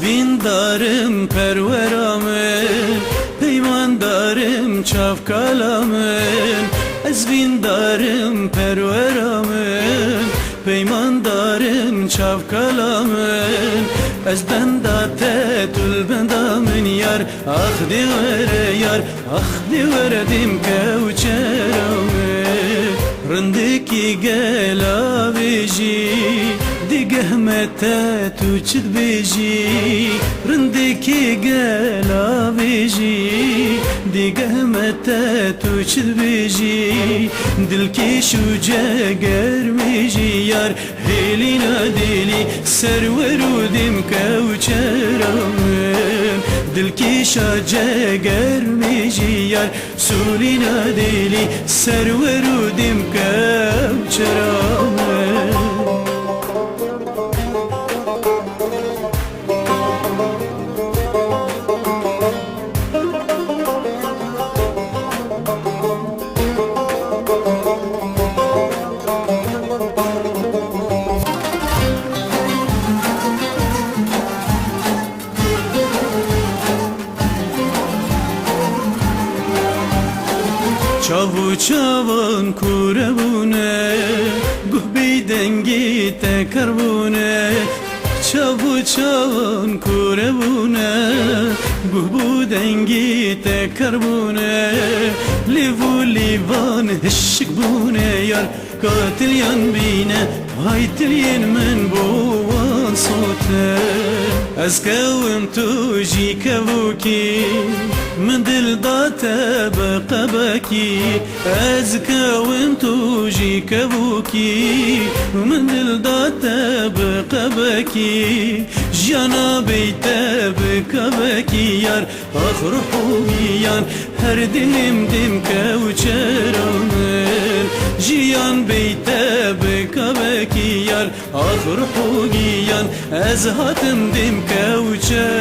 bindarım perveramın, peymandarım çavkalamın. Ez bindarım perveramın, peymandarım çavkalamın. Ez bendate tül bendamın yar, ah divere yar, ah divere dim kevçeramın. Rındaki gela beji digeh mete tu çit beji, rındaki gela beji digeh mete tu çit beji. Dil ki şuce germeji yar, helina dili serveru dim kevçeramın. Dil ki şace germeji yar, sulina dili serveru dim kevçeramın. Çavu çavan kurebune, guhbi dengi tekarbune. Çavu çavan kurebune, guhbu dengi tekarbune. Livu livan hışık bune yar, katil yan bine, haytil yen men boğan sote. Ez kevim tu ji kevuki, من دل داته بقبکی. از کوم تو جی کبوکی، من دل داته بقبکی. جانا بیته بقبکی یار، آخر خویان هر دلم دم کوچرامن. جیان بیته بقبکی یار، آخر خویان از هاتم دم کوچرامن.